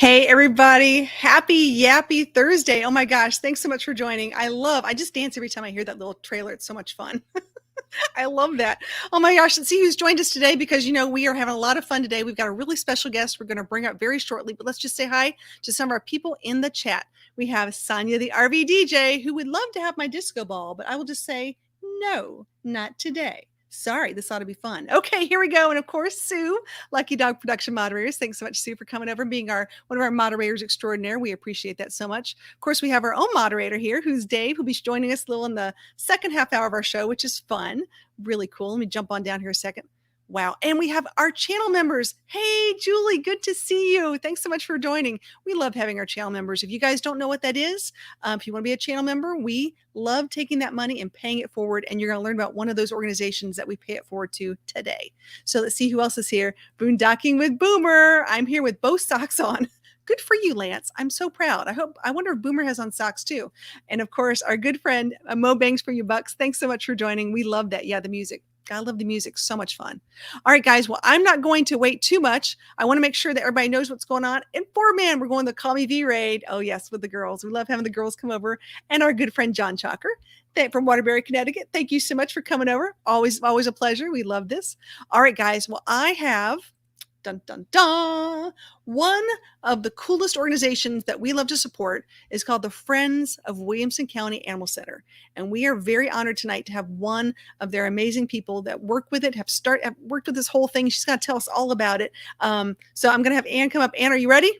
Hey everybody, happy Yappy Thursday. Oh my gosh, thanks so much for joining. I just dance every time I hear that little trailer. It's so much fun. I love that. Oh my gosh, let's see who's joined us today because we are having a lot of fun today. We've got a really special guest we're going to bring up very shortly, but let's just say hi to some of our people in the chat. We have Sonia the RV DJ who would love to have my disco ball, but I will just say no, not today. Sorry, this ought to be fun. Okay, here we go. And of course, Sue, Lucky Dog Production Moderators. Thanks so much, Sue, for coming over and being one of our moderators extraordinaire. We appreciate that so much. Of course, we have our own moderator here, who's Dave, who'll be joining us a little in the second half hour of our show, which is fun. Really cool. Let me jump on down here a second. Wow. And we have our channel members. Hey, Julie, good to see you. Thanks so much for joining. We love having our channel members. If you guys don't know what that is, if you want to be a channel member, we love taking that money and paying it forward. And you're going to learn about one of those organizations that we pay it forward to today. So let's see who else is here. Boondocking with Boomer. I'm here with both socks on. Good for you, Lance. I'm so proud. I wonder if Boomer has on socks too. And of course, our good friend, Mo Bangs for You Bucks. Thanks so much for joining. We love that. Yeah, the music. I love the music. So much fun. All right, guys. Well, I'm not going to wait too much. I want to make sure that everybody knows what's going on. And man, we're going to the Call Me V raid. Oh, yes, with the girls. We love having the girls come over. And our good friend, John Chalker from Waterbury, Connecticut. Thank you so much for coming over. Always a pleasure. We love this. All right, guys. Well, I have dun, dun, dun. One of the coolest organizations that we love to support is called the Friends of Williamson County Animal Center. And we are very honored tonight to have one of their amazing people that work with it, have worked with this whole thing. She's going to tell us all about it. So I'm going to have Ann come up. Ann, are you ready?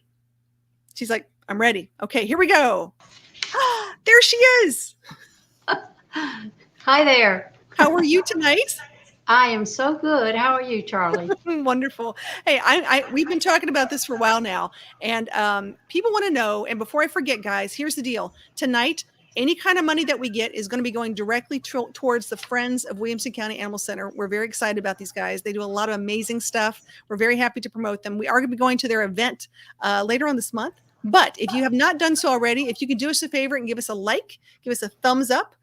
She's like, I'm ready. Okay, here we go. There she is. Hi there. How are you tonight? I am so good. How are you, Charlie? Wonderful. Hey, we've been talking about this for a while now, and people want to know. And before I forget, guys, here's the deal. Tonight, any kind of money that we get is going to be going directly towards the Friends of Williamson County Animal Center. We're very excited about these guys. They do a lot of amazing stuff. We're very happy to promote them. We are going to be going to their event later on this month. But if you have not done so already, if you could do us a favor and give us a like, give us a thumbs up,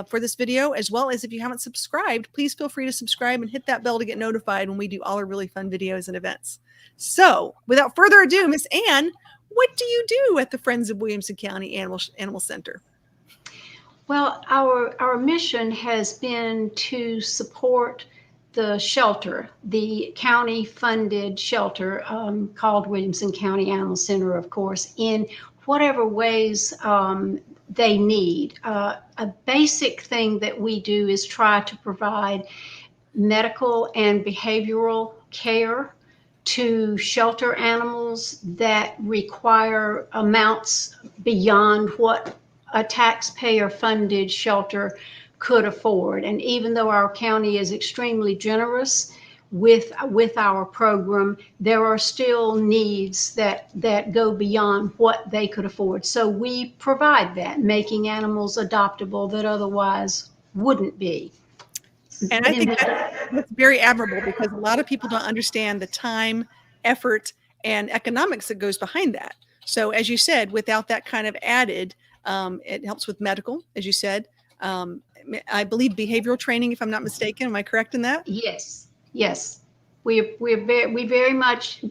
for this video, as well as if you haven't subscribed, please feel free to subscribe and hit that bell to get notified when we do all our really fun videos and events. So without further ado, Miss Ann, what do you do at the Friends of Williamson County Animal Center? Well, our mission has been to support the shelter, the county-funded shelter called Williamson County Animal Center, of course, in whatever ways they need. A basic thing that we do is try to provide medical and behavioral care to shelter animals that require amounts beyond what a taxpayer-funded shelter could afford. And even though our county is extremely generous with our program, there are still needs that go beyond what they could afford. So we provide that, making animals adoptable that otherwise wouldn't be. And I think that's very admirable because a lot of people don't understand the time, effort, and economics that goes behind that. So as you said, without that kind of added, it helps with medical, as you said. I believe behavioral training, if I'm not mistaken. Am I correct in that? Yes. Yes, we very much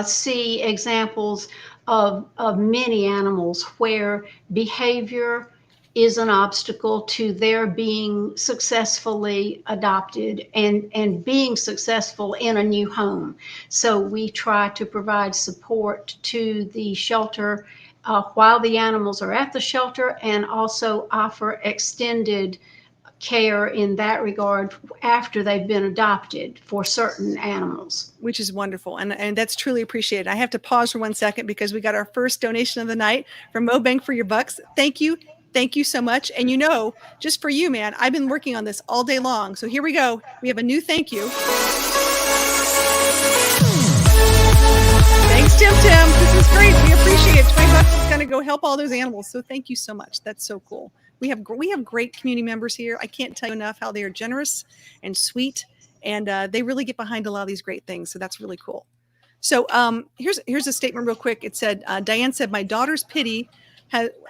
see examples of many animals where behavior is an obstacle to their being successfully adopted and being successful in a new home. So we try to provide support to the shelter while the animals are at the shelter, and also offer extended care in that regard after they've been adopted for certain animals. Which is wonderful. And that's truly appreciated. I have to pause for 1 second because we got our first donation of the night from Mo Bang for Your Bucks. Thank you. Thank you so much. And just for you, man, I've been working on this all day long. So here we go. We have a new thank you. Thanks, Tim. This is great. We appreciate it. $20 is going to go help all those animals. So thank you so much. That's so cool. We have great community members here. I can't tell you enough how they are generous and sweet, and they really get behind a lot of these great things. So that's really cool. So here's a statement real quick. It said, Diane said, my daughter's pity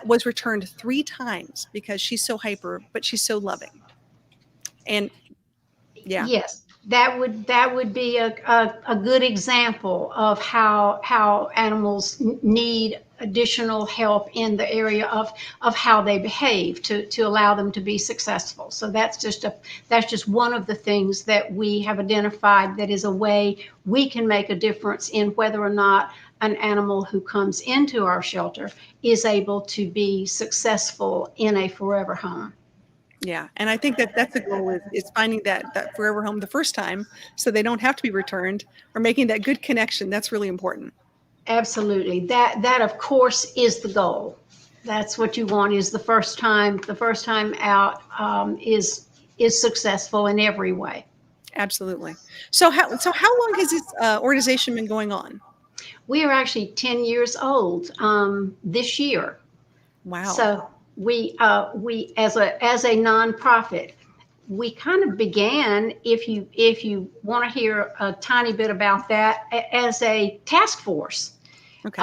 was returned 3 times because she's so hyper, but she's so loving. And yeah. Yes. That would be a good example of how animals need additional help in the area of how they behave to allow them to be successful. So that's just one of the things that we have identified that is a way we can make a difference in whether or not an animal who comes into our shelter is able to be successful in a forever home. Yeah, and I think that that's the goal is finding that forever home the first time, so they don't have to be returned, or making that good connection. That's really important. Absolutely. That of course is the goal. That's what you want is the first time out is successful in every way. Absolutely. So how long has this organization been going on? We are actually 10 years old this year. Wow. So we as a nonprofit, we kind of began, if you want to hear a tiny bit about that, as a task force. Okay.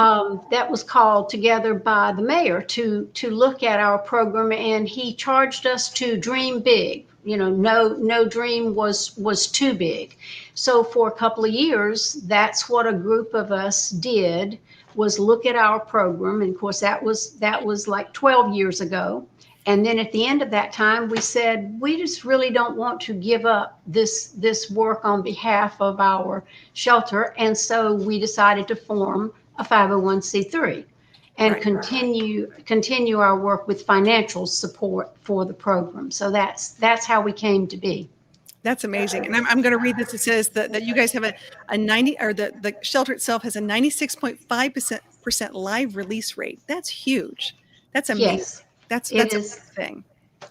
That was called together by the mayor to look at our program, and he charged us to dream big. No dream was too big. So for a couple of years, that's what a group of us did, was look at our program. And of course, that was like 12 years ago. And then at the end of that time, we said, we just really don't want to give up this work on behalf of our shelter. And so we decided to form a 501c3 and Right. continue our work with financial support for the program. So that's how we came to be. That's amazing. And I'm going to read this. It says that you guys have a 90, or the shelter itself has a 96.5% live release rate. That's huge. That's amazing. Yes, it That's a is. big thing.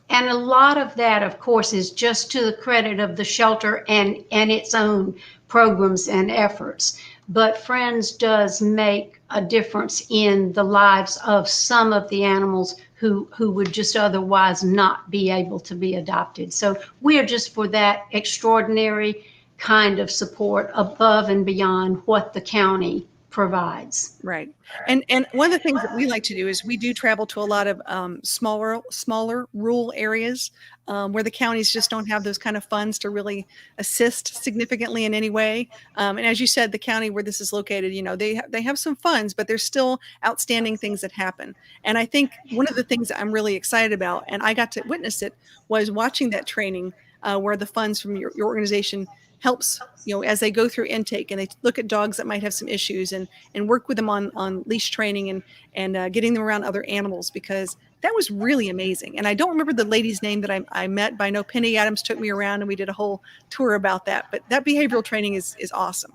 And a lot of that, of course, is just to the credit of the shelter and its own programs and efforts. But Friends does make a difference in the lives of some of the animals who would just otherwise not be able to be adopted. So we are just for that extraordinary kind of support above and beyond what the county provides. Right. And one of the things that we like to do is we do travel to a lot of smaller rural areas where the counties just don't have those kind of funds to really assist significantly in any way. And as you said, the county where this is located, they have some funds, but there's still outstanding things that happen. And I think one of the things that I'm really excited about, and I got to witness it, was watching that training where the funds from your organization helps, as they go through intake and they look at dogs that might have some issues, and work with them on leash training and getting them around other animals, because that was really amazing. And I don't remember the lady's name that I met, but I know Penny Adams took me around and we did a whole tour about that. But that behavioral training is awesome.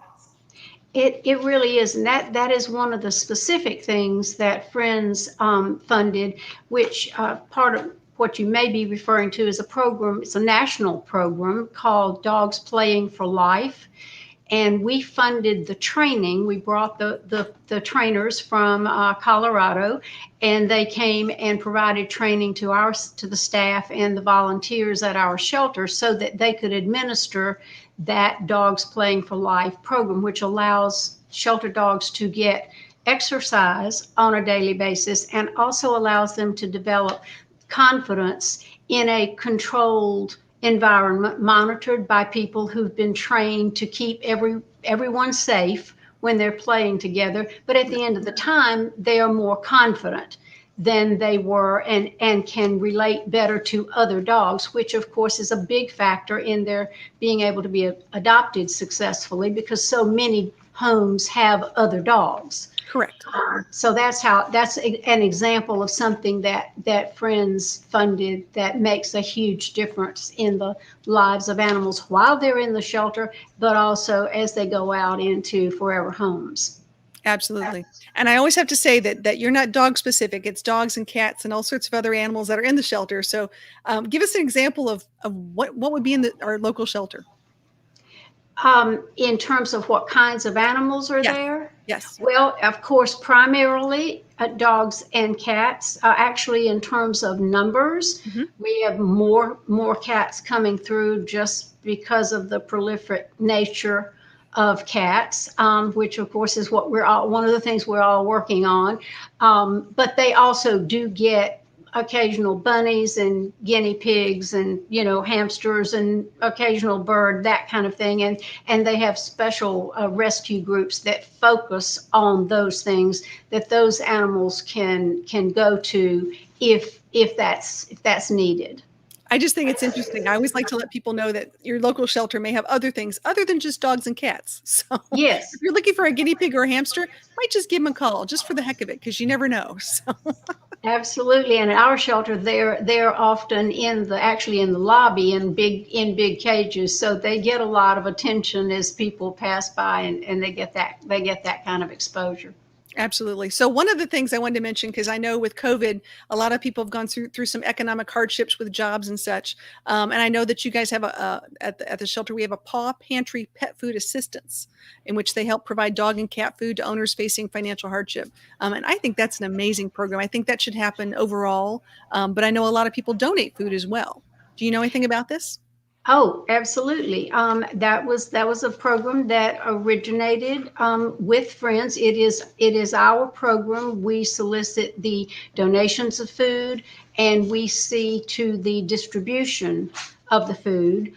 It really is, and that is one of the specific things that Friends funded, which part of what you may be referring to is a program. It's a national program called Dogs Playing for Life, and we funded the training. We brought the trainers from Colorado, and they came and provided training to the staff and the volunteers at our shelter so that they could administer that Dogs Playing for Life program, which allows shelter dogs to get exercise on a daily basis and also allows them to develop confidence in a controlled environment, monitored by people who've been trained to keep everyone safe when they're playing together. But at the end of the time, they are more confident than they were, and can relate better to other dogs, which of course is a big factor in their being able to be adopted successfully, because so many homes have other dogs. Correct. So that's an example of something that Friends funded that makes a huge difference in the lives of animals while they're in the shelter, but also as they go out into forever homes. Absolutely. And I always have to say that you're not dog specific. It's dogs and cats and all sorts of other animals that are in the shelter. So give us an example of what would be in our local shelter. In terms of what kinds of animals are Yes. there? Yes. Well, of course, primarily dogs and cats. Actually, in terms of numbers, we have more cats coming through just because of the prolific nature of cats, which of course is what one of the things we're all working on. But they also do get occasional bunnies and guinea pigs and, hamsters and occasional bird, that kind of thing. And they have special rescue groups that focus on those things that those animals can go to if that's needed. I just think it's interesting. I always like to let people know that your local shelter may have other things other than just dogs and cats. So if Yes. you're looking for a guinea pig or a hamster, might just give them a call just for the heck of it because you never know. So Absolutely, and at our shelter, they're often actually in the lobby in big cages, so they get a lot of attention as people pass by, and they get that kind of exposure. absolutely. So one of the things I wanted to mention, because I know with COVID, a lot of people have gone through some economic hardships with jobs and such. And I know that you guys have at the shelter, we have a paw pantry pet food assistance in which they help provide dog and cat food to owners facing financial hardship. And I think that's an amazing program. I think that should happen overall. But I know a lot of people donate food as well. Do you know anything about this? Oh, absolutely. That was a program that originated with Friends. It is our program. We solicit the donations of food, and we see to the distribution of the food.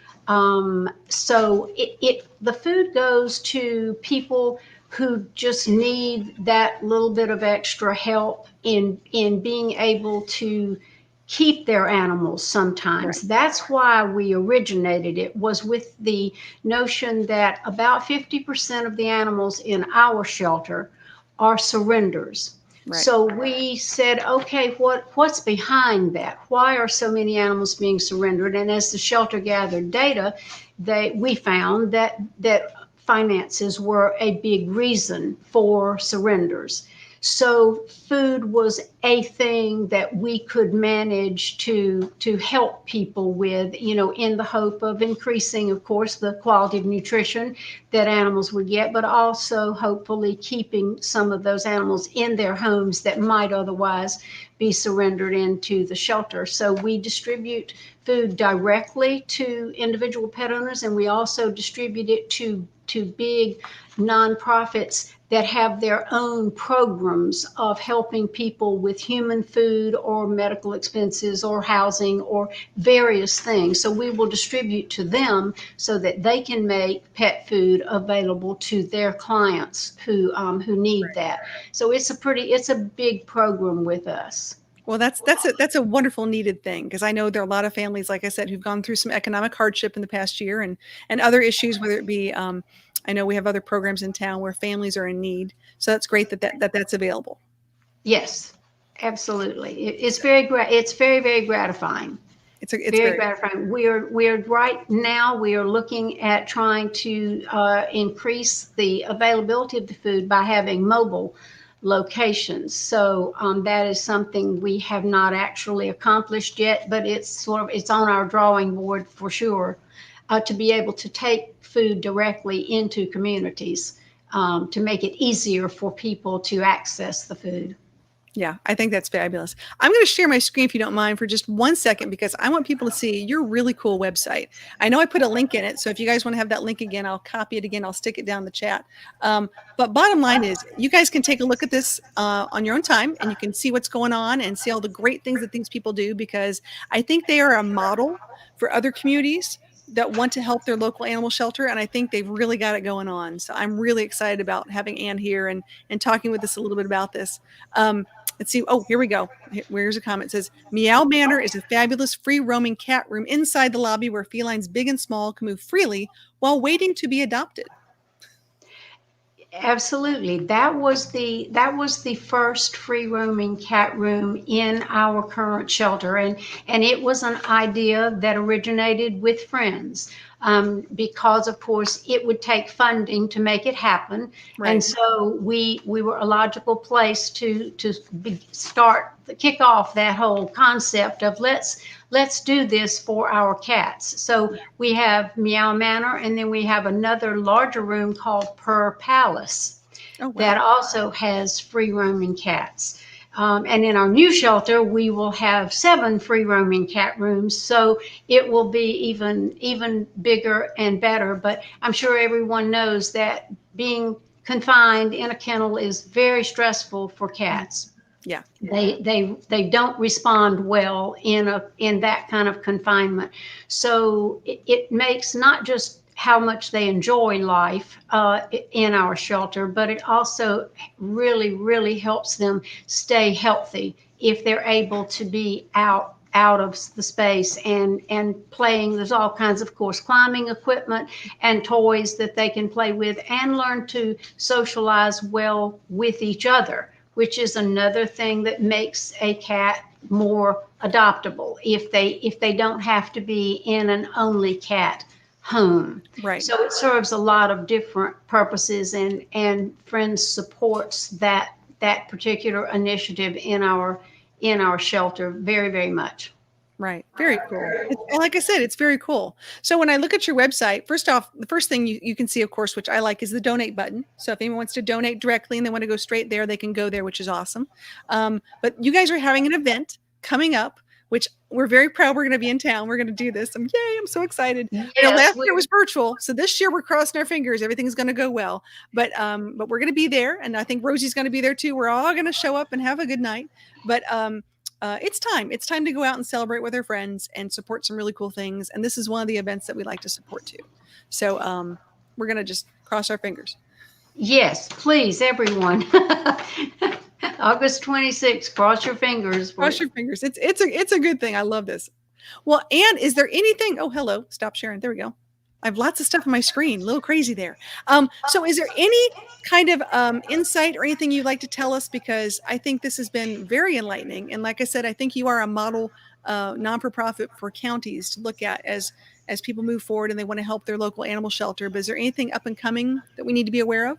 So the food goes to people who just need that little bit of extra help in being able to keep their animals sometimes. Right. That's why we originated it, was with the notion that about 50% of the animals in our shelter are surrenders. Right. So we said, okay, what's behind that? Why are so many animals being surrendered? And as the shelter gathered data, we found that finances were a big reason for surrenders. So food was a thing that we could manage to help people with, in the hope of increasing, of course, the quality of nutrition that animals would get, but also hopefully keeping some of those animals in their homes that might otherwise be surrendered into the shelter. So we distribute food directly to individual pet owners, and we also distribute it to big nonprofits that have their own programs of helping people with human food or medical expenses or housing or various things. So we will distribute to them so that they can make pet food available to their clients who need that. So it's a big program with us. Well, that's a wonderful needed thing because I know there are a lot of families, like I said, who've gone through some economic hardship in the past year and other issues, whether it be I know we have other programs in town where families are in need. So that's great that's available. Yes, absolutely. It's very, very gratifying. It's Very very gratifying. We are right now, we are looking at trying to increase the availability of the food by having mobile locations. So that is something we have not actually accomplished yet, but it's on our drawing board for sure, to be able to take food directly into communities, to make it easier for people to access the food. Yeah, I think that's fabulous. I'm going to share my screen if you don't mind for just 1 second because I want people to see your really cool website. I know I put a link in it, so if you guys want to have that link again, I'll copy it again. I'll stick it down in the chat. But bottom line is, you guys can take a look at this on your own time, and you can see what's going on and see all the great things that these people do because I think they are a model for other communities that want to help their local animal shelter, and I think they've really got it going on. So I'm really excited about having Ann here and talking with us a little bit about this. Let's see. Oh, here we go. Where's a comment? It says, Meow Manor is a fabulous free roaming cat room inside the lobby where felines big and small can move freely while waiting to be adopted. Absolutely. That was the first free roaming cat room in our current shelter, and it was an idea that originated with Friends, because of course it would take funding to make it happen, and Right. so we were a logical place to kick off that whole concept of let's do this for our cats. So we have Meow Manor, and then we have another larger room called Purr Palace Oh, wow. that also has free roaming cats. And in our new shelter, we will have 7 free roaming cat rooms. So it will be even bigger and better. But I'm sure everyone knows that being confined in a kennel is very stressful for cats. Yeah. They don't respond well in that kind of confinement. So it makes not just how much they enjoy life in our shelter, but it also really helps them stay healthy if they're able to be out of the space and playing. There's all kinds of course climbing equipment and toys that they can play with and learn to socialize well with each other, which is another thing that makes a cat more adoptable if they don't have to be in an only cat home. Right. So it serves a lot of different purposes, and Friends supports that particular initiative in our shelter very much. Right. Very cool. Like I said, it's very cool. So when I look at your website, first off, the first thing you can see, of course, which I like, is the donate button. So if anyone wants to donate directly and they want to go straight there, they can go there, which is awesome. But you guys are having an event coming up, which we're very proud we're going to be in town. We're going to do this. Yay, I'm so excited. Yes, last year was virtual. So this year we're crossing our fingers. Everything's going to go well. But we're going to be there. And I think Rosie's going to be there too. We're all going to show up and have a good night. But it's time. It's time to go out and celebrate with our friends and support some really cool things. And this is one of the events that we like to support too. So we're going to just cross our fingers. Yes, please, everyone. August 26th, cross your fingers. Cross your fingers. It's a good thing. I love this. Well, Anne, is there anything? Oh, hello. Stop sharing. There we go. I have lots of stuff on my screen. A little crazy there. So is there any kind of insight or anything you'd like to tell us? Because I think this has been very enlightening. And like I said, I think you are a model non-for-profit for counties to look at as people move forward and they want to help their local animal shelter. But is there anything up and coming that we need to be aware of?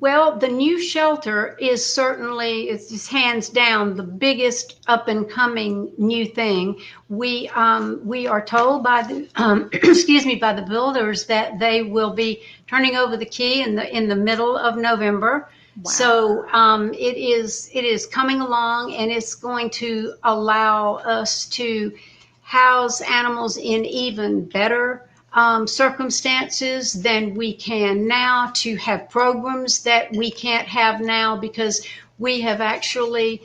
Well, the new shelter is certainly, it's just hands down the biggest up and coming new thing. We are told by the excuse me, by the builders that they will be turning over the key in the middle of November. Wow. So it is coming along, and it's going to allow us to house animals in even better circumstances than we can now, to have programs that we can't have now, because we have actually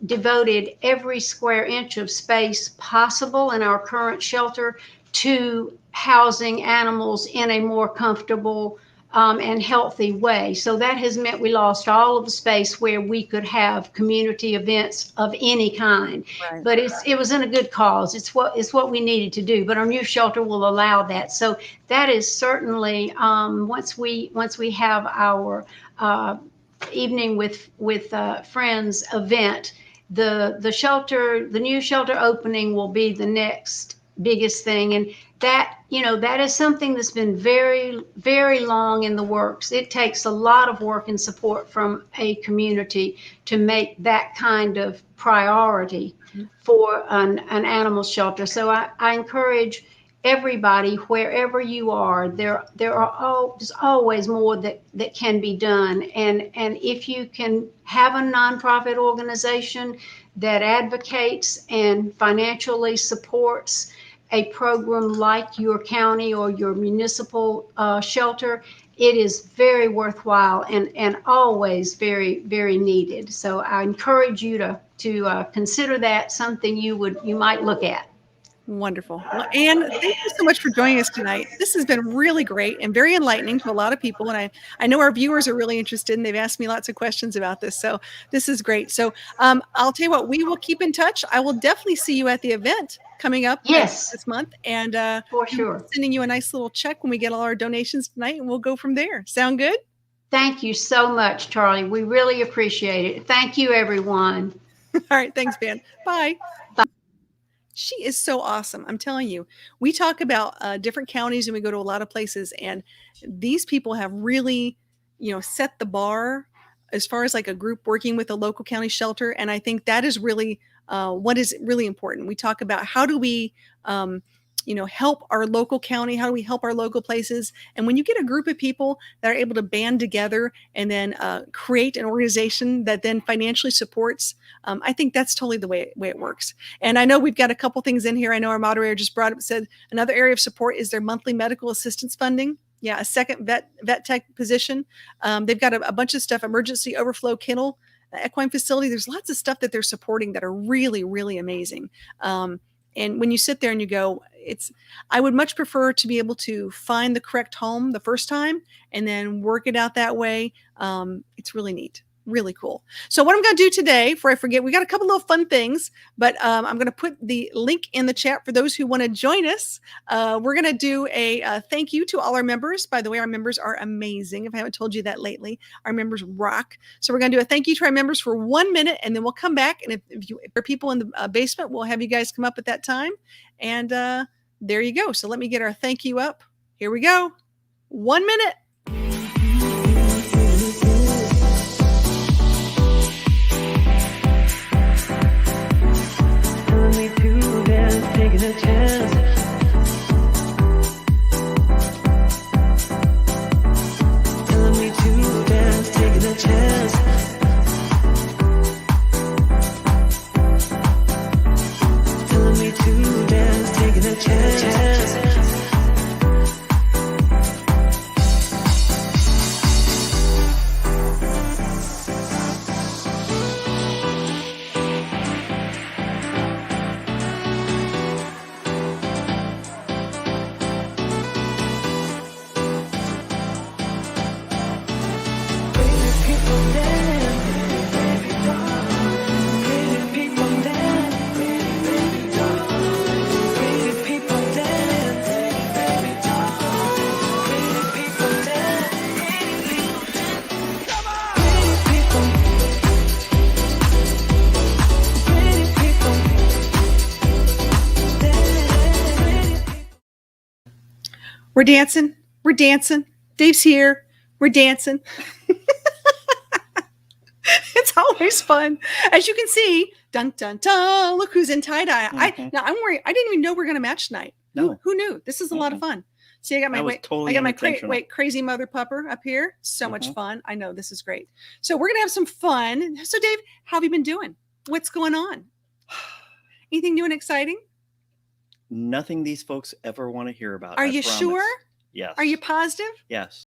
devoted every square inch of space possible in our current shelter to housing animals in a more comfortable and healthy way. So that has meant we lost all of the space where we could have community events of any kind. Right. But it was in a good cause. It's what we needed to do. But our new shelter will allow that. So that is certainly once we have our evening with friends event, the new shelter opening will be the next biggest thing. And that is something that's been very long in the works. It takes a lot of work and support from a community to make that kind of priority for an animal shelter. So I encourage everybody, wherever you are, there's always more that can be done. And if you can have a nonprofit organization that advocates and financially supports a program like your county or your municipal shelter, it is very worthwhile and always very needed. So I encourage you to consider that something you might look at. Wonderful. Well, Anne, thank you so much for joining us tonight. This has been really great and very enlightening to a lot of people. And I know our viewers are really interested, and they've asked me lots of questions about this. So this is great. So I'll tell you what, we will keep in touch. I will definitely see you at the event coming up this month. And for sure, sending you a nice little check when we get all our donations tonight, and we'll go from there. Sound good? Thank you so much, Charlie. We really appreciate it. Thank you, everyone. All right. Thanks, Ben. Bye. Bye. She is so awesome. I'm telling you, we talk about different counties and we go to a lot of places, and these people have really, set the bar as far as like a group working with a local county shelter. And I think that is really what is really important. We talk about how do we, help our local county? How do we help our local places? And when you get a group of people that are able to band together and then create an organization that then financially supports, I think that's totally the way it works. And I know we've got a couple things in here. I know our moderator just brought up, said another area of support is their monthly medical assistance funding. Yeah, a second vet tech position. They've got a bunch of stuff, emergency overflow kennel, equine facility. There's lots of stuff that they're supporting that are really, really amazing. And when you sit there and you go, I would much prefer to be able to find the correct home the first time and then work it out that way. It's really neat. Really cool. So what I'm going to do today, before I forget, we got a couple little fun things, but I'm going to put the link in the chat for those who want to join us. We're going to do a thank you to all our members. By the way, our members are amazing. If I haven't told you that lately, our members rock. So we're going to do a thank you to our members for 1 minute, and then we'll come back. And if there are people in the basement, we'll have you guys come up at that time. And there you go. So let me get our thank you up. Here we go. 1 minute. Taking a chance. Telling me to dance, taking a chance. Telling me to dance, taking a chance. We're dancing. We're dancing. Dave's here. We're dancing. It's always fun. As you can see, dun, dun, dun, look who's in tie-dye. Now I'm worried. I didn't even know we're going to match tonight. No. Who knew? This is a lot of fun. See, I got my crazy mother pupper up here. So much fun. I know this is great. So we're going to have some fun. So Dave, how have you been doing? What's going on? Anything new and exciting? Nothing these folks ever want to hear about. Are you sure? Yes. Are you positive? Yes.